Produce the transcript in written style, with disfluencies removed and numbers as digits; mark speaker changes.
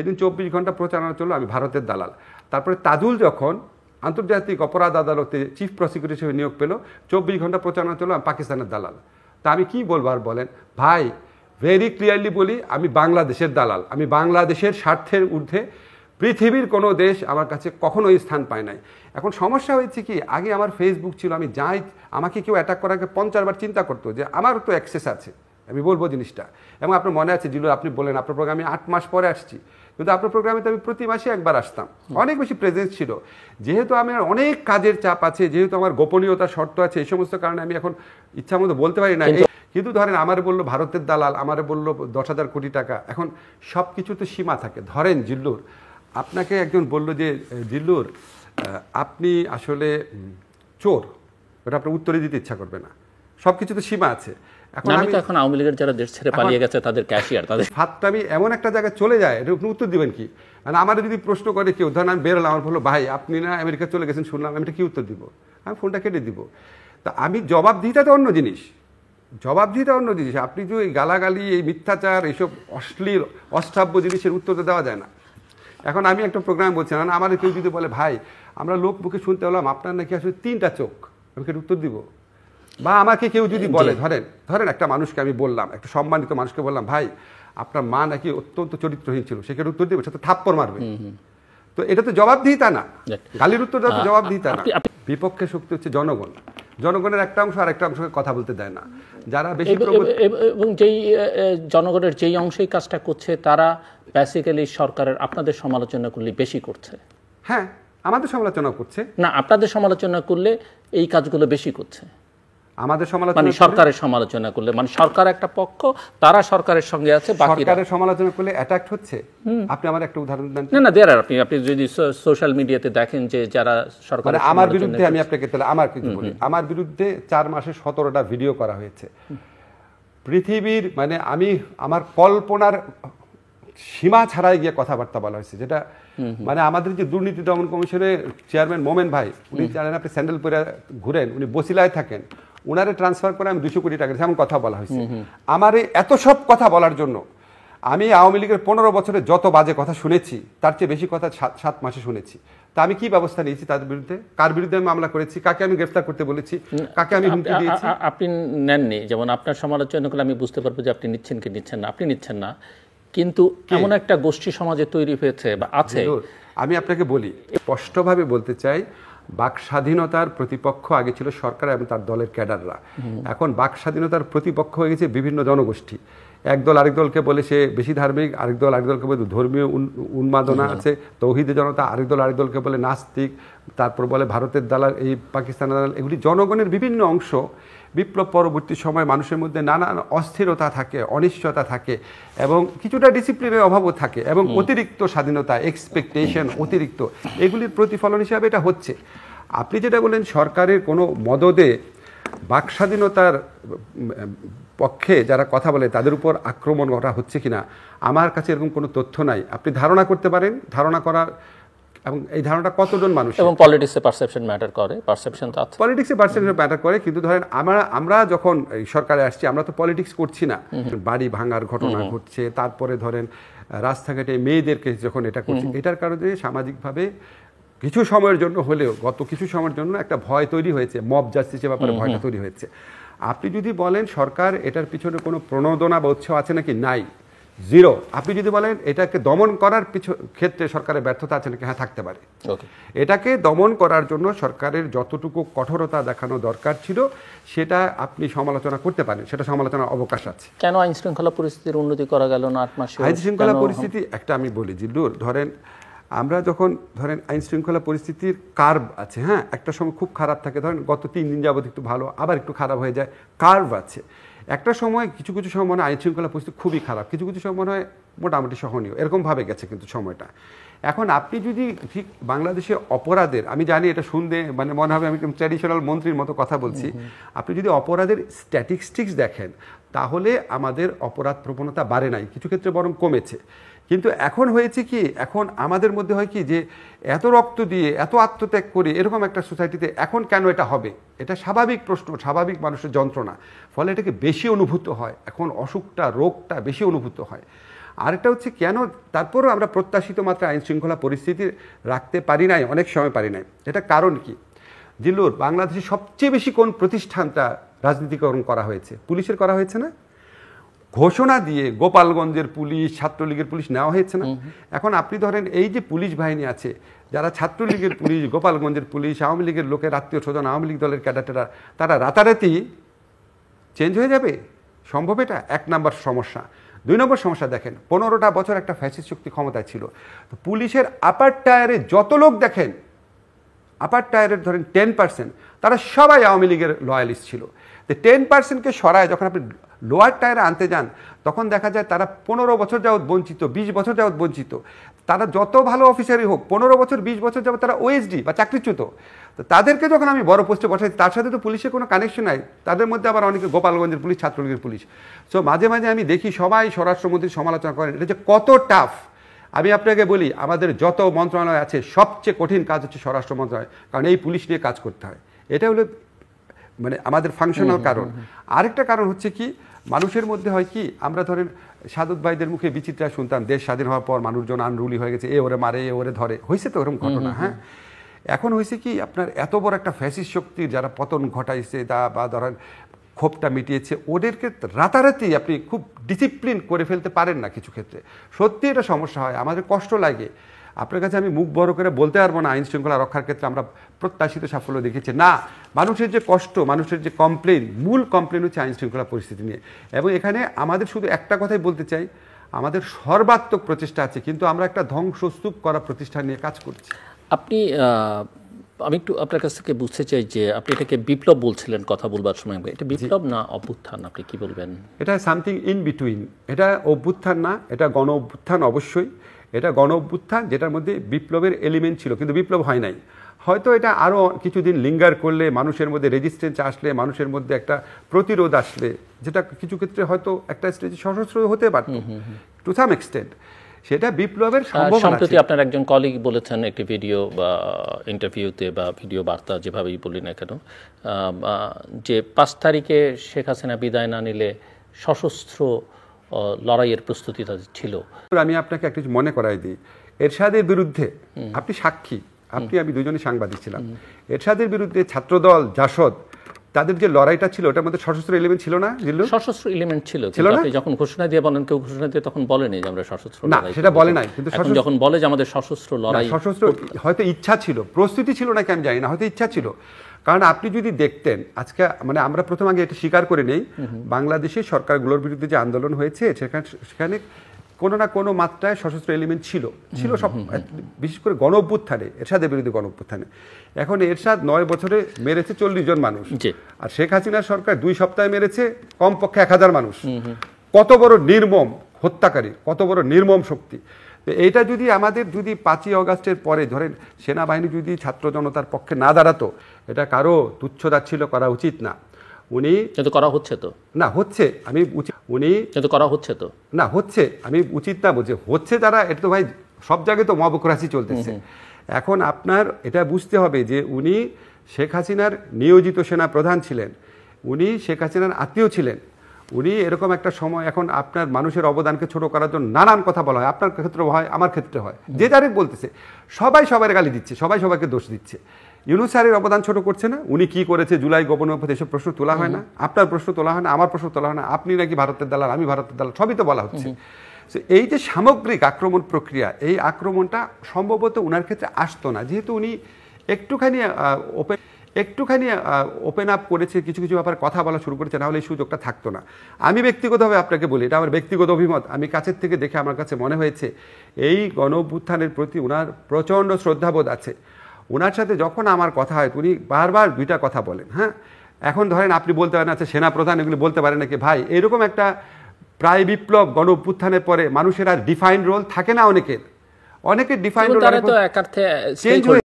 Speaker 1: সেদিন 24 ঘন্টা প্রচারণা চললো আমি ভারতের দালাল। তারপরে তাজুল যখন আন্তর্জাতিক অপরাধ আদালতে চিফ প্রসিকিউটর হিসেবে নিয়োগ পেল, 24 ঘন্টা প্রচারণা চললো আমি পাকিস্তানের দালাল। তা আমি কি বলবো আর বলেন ভাই, ভেরি ক্লিয়ারলি বলি আমি বাংলাদেশের দালাল। আমি বাংলাদেশের স্বার্থের ঊর্ধ্বে পৃথিবীর কোনো দেশ আমার কাছে কখনোই স্থান পায় নাই। এখন সমস্যা হয়েছে কি, আগে আমার ফেসবুক ছিল, আমি যাই আমাকে কেউ অ্যাটাক করার আগে 50 বার চিন্তা করতো যে আমার তো অ্যাক্সেস আছে, আমি বলবো জিনিসটা। এবং আপনার মনে আছে জিলুর, আপনি বলেন আপনার প্রোগ্রামে 8 মাস পরে আসছি, কিন্তু আপনার প্রোগ্রামে তো আমি প্রতি মাসে একবার আসতাম, অনেক বেশি প্রেজেন্স ছিল। যেহেতু আমার অনেক কাজের চাপ আছে, যেহেতু আমার গোপনীয়তার শর্ত আছে, এই সমস্ত কারণে আমি এখন ইচ্ছা মতো বলতে পারি না। কিন্তু ধরেন আমার বললো ভারতের দালাল, আমার বললো 10,000 কোটি টাকা, এখন সব কিছু তো সীমা থাকে। ধরেন জিল্লুর, আপনাকে একজন বললো যে জিল্লুর আপনি আসলে চোর, ওটা আপনার উত্তরে দিতে ইচ্ছা করবে না, সব কিছু তো সীমা আছে।
Speaker 2: এখন আওয়ামী লীগের যারা দেশ ছেড়ে পালিয়ে গেছে তাদের ক্যাশিয়ার, তাদের
Speaker 1: ফাঁদটা আমি এমন একটা জায়গায় চলে যায়, এটা আপনি উত্তর দিবেন কি? মানে আমার যদি প্রশ্ন করে কেউ, ধরেন আমি বেরোলাম, আমার বললো ভাই আপনি না আমেরিকা চলে গেছেন শুনলাম, আমি এটা কি উত্তর দিব? আমি ফোনটা কেটে দিব। তা আমি জবাবদিহিতা তো অন্য জিনিস, জবাবদিহিতা অন্য জিনিস। আপনি যে গালাগালি, এই মিথ্যাচার, এইসব অশ্লীল অশ্রাব্য জিনিসের উত্তর তো দেওয়া যায় না। এখন আমি একটা প্রোগ্রাম বলছি না, আমার কেউ যদি বলে ভাই আমরা লোক মুখে শুনতে হলাম আপনার নাকি আসলে 3টা চোখ, আমি কি উত্তর দিব? বা আমাকে কেউ যদি বলে, ধরেন একটা মানুষকে আমি বললাম, একটা সম্মানিত মানুষকে বললাম ভাই আপনার মা নাকি অত্যন্ত চরিত্রহীন ছিল, সেখানে উত্তর দিবে, সে তো থাপ্পড় মারবে। তো এটা তো জবাবদিহিতা না, গালির উত্তর দেওয়া তো জবাবদিহিতা না। বিপক্ষে শক্তি হচ্ছে জনগণ, জনগণের একটা অংশ আর একটা অংশকে কথা বলতে দেয় না। যারা বেশি
Speaker 2: এবং যেই জনগণের যেই অংশই কাজটা করছে তারা বেসিক্যালি সরকারের আপনাদের সমালোচনা করলে বেশি করছে।
Speaker 1: হ্যাঁ, আমাদের সমালোচনা করছে না,
Speaker 2: আপনাদের সমালোচনা করলে এই কাজগুলো বেশি করছে।
Speaker 1: আমাদের সমালোচনা
Speaker 2: মানে সরকারের সমালোচনা করলে, মানে সরকার একটা পক্ষ, তারা সরকারের সঙ্গে আছে,
Speaker 1: সরকারের সমালোচনা করলে অ্যাটাক হচ্ছে। আপনি আমার একটা উদাহরণ দেন
Speaker 2: না। দেয়ার আপনি যদি সোশ্যাল মিডিয়াতে দেখেন যে যারা সরকার
Speaker 1: আমার বিরুদ্ধে, আমি আপনাকে তাহলে আমার কিছু বলি, আমার বিরুদ্ধে 4 মাসে 17টা ভিডিও করা হয়েছে। পৃথিবীর মানে আমি আমার কল্পনার সীমা ছাড়াই গিয়ে কথাবার্তা বলা হয়েছে, যেটা মানে আমাদের যে দুর্নীতি দমন কমিশনের চেয়ারম্যান মোমেন ভাই, উনি জানেন আপনি স্যান্ডেল পরে ঘুরেন, উনি বসিলায় থাকেন, ওনারে ট্রান্সফার করে আমি 200 কোটি টাকা এমন কথা বলা হয়েছে। আমার এত সব কথা বলার জন্য আমি আওয়ামী লীগের 15 বছরে যত বাজে কথা শুনেছি তার চেয়ে বেশি কথা 7 মাসে শুনেছি। তা আমি কি ব্যবস্থা নিয়েছি তাদের বিরুদ্ধে? কার বিরুদ্ধে আমি মামলা করেছি? কাকে আমি গ্রেফতার করতে বলেছি? কাকে আমি হুমকি দিয়েছি?
Speaker 2: আপনি নেননি। যেমন আপনার সমালোচনা করলে আমি বুঝতে পারবো যে আপনি নিচ্ছেন কি নিচ্ছেন না, আপনি নিচ্ছেন না, কিন্তু এমন একটা গোষ্ঠী সমাজে তৈরি হয়েছে বা আছে।
Speaker 1: আমি আপনাকে বলি, স্পষ্টভাবে বলতে চাই, বাক স্বাধীনতার প্রতিপক্ষ আগে ছিল সরকার এবং তার দলের ক্যাডাররা। এখন বাক স্বাধীনতার প্রতিপক্ষ হয়ে গেছে বিভিন্ন জনগোষ্ঠী। একদল আরেক দলকে বলে সে বেশি ধার্মিক, আরেক দল আরেক দলকে বলে ধর্মীয় উন্মাদনা আছে, তৌহিদে জনতা, আরেক দল আরেক দলকে বলে নাস্তিক, তারপর বলে ভারতের দালাল, এই পাকিস্তানের দালাল। এগুলি জনগণের বিভিন্ন অংশ। বিপ্লব পরবর্তী সময় মানুষের মধ্যে নানান অস্থিরতা থাকে, অনিশ্চয়তা থাকে এবং কিছুটা ডিসিপ্লিনের অভাবও থাকে এবং অতিরিক্ত স্বাধীনতা, এক্সপেকটেশন অতিরিক্ত, এগুলির প্রতিফলন হিসাবে এটা হচ্ছে। আপনি যেটা বলেন সরকারের কোনো মদদে বাক স্বাধীনতার পক্ষে যারা কথা বলে তাদের উপর আক্রমণ করা হচ্ছে কিনা, আমার কাছে এরকম কোনো তথ্য নাই। আপনি ধারণা করতে পারেন, ধারণা করার, এবং এই ধারণাটা কতজন মানুষ,
Speaker 2: এবং পলিটিক্সে পারসেপশন ম্যাটার করে, পারসেপশন তো আছে,
Speaker 1: পলিটিক্সে পারসেপশন ম্যাটার করে। কিন্তু ধরেন আমরা যখন এই সরকারে আসছি, আমরা তো পলিটিক্স করছি না। বাড়ি ভাঙার ঘটনা ঘটছে, তারপরে ধরেন রাস্তাঘাটে মেয়েদেরকে যখন এটা করছে, এটার কারণে সামাজিকভাবে কিছু সময়ের জন্য হলেও, গত কিছু সময়ের জন্য একটা ভয় তৈরি হয়েছে, মব জাস্টিসের ব্যাপারে ভয়টা তৈরি হয়েছে। আপনি যদি বলেন সরকার এটার পিছনে কোনো প্রণোদনা বা উৎসাহ আছে নাকি, নাই, জিরো। আপনি যদি বলেন এটাকে দমন করার ক্ষেত্রে সরকারের ব্যর্থতা আছে নাকি, হ্যাঁ থাকতে পারে। এটাকে দমন করার জন্য সরকারের যতটুকু কঠোরতা দেখানো দরকার ছিল সেটা আপনি সমালোচনা করতে পারেন, সেটা সমালোচনার অবকাশ আছে।
Speaker 2: কেন আইন শৃঙ্খলা পরিস্থিতির উন্নতি করা গেল না 8 মাসে?
Speaker 1: আইন শৃঙ্খলা পরিস্থিতি একটা আমি বলি জিল্লুর, ধরেন আমরা যখন ধরেন আইন শৃঙ্খলা পরিস্থিতির কার্ভ আছে, হ্যাঁ একটা সময় খুব খারাপ থাকে, ধরেন গত 3 দিন যাবত একটু ভালো, আবার একটু খারাপ হয়ে যায়, কার্ভ আছে। একটা সময় কিছু কিছু সময় মনে হয় আইন শৃঙ্খলা পরিস্থিতি খুবই খারাপ, কিছু কিছু সময় মনে হয় মোটামুটি সহনীয়, এরকমভাবে গেছে কিন্তু সময়টা। এখন আপনি যদি ঠিক বাংলাদেশে অপরাধের, আমি জানি এটা শুনতে মানে মনে হবে আমি ট্র্যাডিশনাল মন্ত্রীর মতো কথা বলছি, আপনি যদি অপরাধের স্ট্যাটিস্টিক্স দেখেন তাহলে আমাদের অপরাধ প্রবণতা বাড়ে নাই, কিছু ক্ষেত্রে বরং কমেছে। কিন্তু এখন হয়েছে কি, এখন আমাদের মধ্যে হয় কি যে এত রক্ত দিয়ে এত আত্মত্যাগ করে এরকম একটা সোসাইটিতে এখন কেন এটা হবে, এটা স্বাভাবিক প্রশ্ন, স্বাভাবিক মানুষের যন্ত্রণা, ফলে এটাকে বেশি অনুভূত হয়, এখন অসুখটা রোগটা বেশি অনুভূত হয়। আরেকটা হচ্ছে কেন তারপরও আমরা প্রত্যাশিত মাত্রা আইন শৃঙ্খলা পরিস্থিতি রাখতে পারি নাই, অনেক সময় পারি নাই। এটা কারণ কি? জিল্লুর, বাংলাদেশে সবচেয়ে বেশি কোন প্রতিষ্ঠানটা রাজনীতিকরণ করা হয়েছে? পুলিশের করা হয়েছে না? ঘোষণা দিয়ে গোপালগঞ্জের পুলিশ, ছাত্রলীগের পুলিশ নেওয়া হয়েছে না? এখন আপনি ধরেন এই যে পুলিশ বাহিনী আছে, যারা ছাত্রলীগের পুলিশ, গোপালগঞ্জের পুলিশ, আওয়ামী লীগের লোকের আত্মীয় স্বজন, আওয়ামী লীগ দলের ক্যাডারেরা, তারা রাতারাতি চেঞ্জ হয়ে যাবে? সম্ভব? এটা 1 নম্বর সমস্যা। 2 নম্বর সমস্যা দেখেন, 15টা বছর একটা ফ্যাসিস্ট শক্তি ক্ষমতায় ছিল। তো পুলিশের আপার টায়ারে যত লোক দেখেন, আপার টায়ারের ধরেন 10%, তারা সবাই আওয়ামী লীগের লয়ালিস্ট ছিল। তো 10%কে সরায় যখন আপনি লোয়ার টায়ারে আনতে যান, তখন দেখা যায় তারা 15 বছর যাবৎ বঞ্চিত, 20 বছর যাবৎ বঞ্চিত। তারা যত ভালো অফিসারই হোক, 15 বছর 20 বছর যাবৎ তারা ওএসডি বা চাকরিচ্যুত। তো তাদেরকে যখন আমি বড় পোস্টে বসাই, তার সাথে তো পুলিশের কোনো কানেকশন নাই। তাদের মধ্যে আবার অনেকে গোপালগঞ্জের পুলিশ, ছাত্রলীগের পুলিশ। সো মাঝে মাঝে আমি দেখি সবাই স্বরাষ্ট্রমন্ত্রীর সমালোচনা করেন, এটা যে কত টাফ। আমি আপনাকে বলি, আমাদের যত মন্ত্রণালয় আছে সবচেয়ে কঠিন কাজ হচ্ছে স্বরাষ্ট্র মন্ত্রণালয়, কারণ এই পুলিশ নিয়ে কাজ করতে হয়। এটা হলো মানে আমাদের ফাংশনাল কারণ। আরেকটা কারণ হচ্ছে কি, মানুষের মধ্যে হয় কি, আমরা ধরেন সাদত ভাইদের মুখে বিচিত্রা শুনতাম, দেশ স্বাধীন হওয়ার পর মানুষজন আনরুলি হয়ে গেছে, এ ওরে মারে, এ ওরে ধরে, হয়েছে তো ওরকম ঘটনা। হ্যাঁ, এখন হয়েছে কি, আপনার এত বড় একটা ফ্যাসিস্ট শক্তির যারা পতন ঘটাইছে বা ধরেন ক্ষোভটা মিটিয়েছে, ওদেরকে রাতারাতি আপনি খুব ডিসিপ্লিন করে ফেলতে পারেন না। কিছু ক্ষেত্রে সত্যি এটা সমস্যা হয়, আমাদের কষ্ট লাগে। আপনার কাছে আমি মুখ বড় করে বলতে পারবো না আইন শৃঙ্খলা রক্ষার ক্ষেত্রে আমরা প্রত্যাশিত সাফল্য দেখেছি না। মানুষের যে কষ্ট, মানুষের যে কমপ্লেন, মূল কমপ্লেন হচ্ছে আইন শৃঙ্খলা পরিস্থিতি নিয়ে। এবং এখানে আমাদের শুধু একটা কথাই বলতে চাই, আমাদের সর্বাত্মক প্রচেষ্টা আছে, কিন্তু আমরা একটা ধ্বংসস্তূপ করা প্রতিষ্ঠান নিয়ে কাজ করছি।
Speaker 2: আপনি আমি একটু আপনার কাছ থেকে বুঝতে চাই যে আপনি এটাকে বিপ্লব বলছিলেন কথা বলবার সময়, এটা বিপ্লব না অভ্যুত্থান, আপনি কি বলবেন?
Speaker 1: এটা সামথিং ইন বিটুইন। এটা অভ্যুত্থান না, এটা গণ অভ্যুত্থান অবশ্যই। এটা গণ অভ্যুত্থান যেটার মধ্যে বিপ্লবের এলিমেন্ট ছিল, কিন্তু বিপ্লব হয় নাই। হয়তো এটা আরও কিছুদিন লিঙ্গার করলে, মানুষের মধ্যে রেজিস্ট্যান্স আসলে, মানুষের মধ্যে একটা প্রতিরোধ আসলে, যেটা কিছু ক্ষেত্রে হয়তো একটা স্টেজে সশস্ত্র হতে পারত টু সাম এক্সটেন্ট, সেটা বিপ্লবের সম্ভাবনা।
Speaker 2: সম্প্রতি আপনার একজন কলিগ বলেছেন একটি ভিডিও বা ইন্টারভিউতে বা ভিডিও বার্তা যেভাবেই বলি না কেন, যে 5 তারিখে শেখ হাসিনা বিদায় না নিলে সশস্ত্র লড়াইয়ের প্রস্তুতি তাদের ছিল।
Speaker 1: আমি আপনাকে একটা কিছু মনে করাই দিই, এরশাদের বিরুদ্ধে আপনি সাক্ষী, আমি দুজনই সাংবাদিক ছিলাম। এরশাদের বিরুদ্ধে ছাত্রদল, জাসদ, তাদের যে লড়াইটা ছিল, ওটার মধ্যে সশস্ত্র এলিমেন্ট ছিল না?
Speaker 2: সশস্ত্র এলিমেন্ট ছিল, আপনি যখন ঘোষণা দিয়ে বলেন, কেউ ঘোষণা দিয়ে তখন বলেনি যে আমরা সশস্ত্র
Speaker 1: না, সেটা বলে নাই। কিন্তু
Speaker 2: যখন বলে যে আমাদের সশস্ত্র লড়াই,
Speaker 1: সশস্ত্র হয়তো ইচ্ছা ছিল, প্রস্তুতি ছিল নাকি আমি জানি না, হয়তো ইচ্ছা ছিল। কারণ আপনি যদি দেখতেন আজকে, মানে আমরা প্রথম আগে এটা স্বীকার করে নেই, বাংলাদেশের সরকারগুলোর বিরুদ্ধে যে আন্দোলন হয়েছে সেখানে কোনো না কোনো মাত্রায় সশস্ত্র এলিমেন্ট ছিল সব, বিশেষ করে গণ অভ্যুত্থানে, এরশাদের বিরুদ্ধে গণ অভ্যুত্থানে। এখন এরশাদ 9 বছরে মেরেছে 40 জন মানুষ, আর শেখ হাসিনার সরকার 2 সপ্তাহে মেরেছে কমপক্ষে 1000 মানুষ। কত বড় নির্মম হত্যাকারী, কত বড় নির্মম শক্তি। তো এইটা যদি আমাদের 5ই অগাস্টের পরে ধরেন সেনাবাহিনী যদি ছাত্র জনতার পক্ষে না দাঁড়াতো, এটা কারো তুচ্ছতাচ্ছিল্য করা উচিত না। উনি
Speaker 2: কিন্তু করা হচ্ছে তো
Speaker 1: না, হচ্ছে আমি উনি
Speaker 2: কিন্তু করা হচ্ছে তো
Speaker 1: না, হচ্ছে আমি উচিত না বলছি, হচ্ছে তারা, এটা তো ভাই সব জায়গায় তো মবক্রাসি চলতেছে। এখন আপনার এটা বুঝতে হবে যে উনি শেখ হাসিনার নিয়োজিত সেনা প্রধান ছিলেন, উনি শেখ হাসিনার আত্মীয় ছিলেন। উনি এরকম একটা সময়, এখন আপনার মানুষের অবদানকে ছোট করার জন্য নানান কথা বলা হয়, আপনার ক্ষেত্রে হয়, আমার ক্ষেত্রে হয়, যে যারে বলতেছে, সবাই সবার গালি দিচ্ছে, সবাই সবাইকে দোষ দিচ্ছে। ইউনূস স্যারের অবদান ছোট করছে না, উনি কি করেছে, জুলাই গণঅভ্যুত্থান, এসব প্রশ্ন তোলা হয় না, আপনার প্রশ্ন তোলা হয় না, আমার প্রশ্ন তোলা হয় না, আপনি নাকি ভারতের দালাল, আমি ভারতের দালাল, সবই তো বলা হচ্ছে। এই যে সামগ্রিক আক্রমণ প্রক্রিয়া, এই আক্রমণটা সম্ভবত উনার ক্ষেত্রে আসতো না, যেহেতু উনি একটুখানি ওপেন আপ করেছে, কিছু কিছু ব্যাপারে কথা বলা শুরু করেছে, না হলে এই সুযোগটা থাকতো না। আমি ব্যক্তিগতভাবে আপনাকে বলি, এটা আমার ব্যক্তিগত অভিমত, আমি কাছের থেকে দেখে আমার কাছে মনে হয়েছে এই গণ অভ্যুত্থানের প্রতি উনার প্রচণ্ড শ্রদ্ধাবোধ আছে। ওনার সাথে যখন আমার কথা হয়, উনি বারবার 2টা কথা বলেন। হ্যাঁ, এখন ধরেন আপনি বলতে পারেন আচ্ছা সেনাপ্রধান এগুলি বলতে পারেন নাকি? ভাই, এরকম একটা প্রায় বিপ্লব গণ অভ্যুত্থানের পরে মানুষের আর ডিফাইন্ড রোল থাকে না, অনেকের ডিফাইন্ড রোল চেঞ্জ হয়ে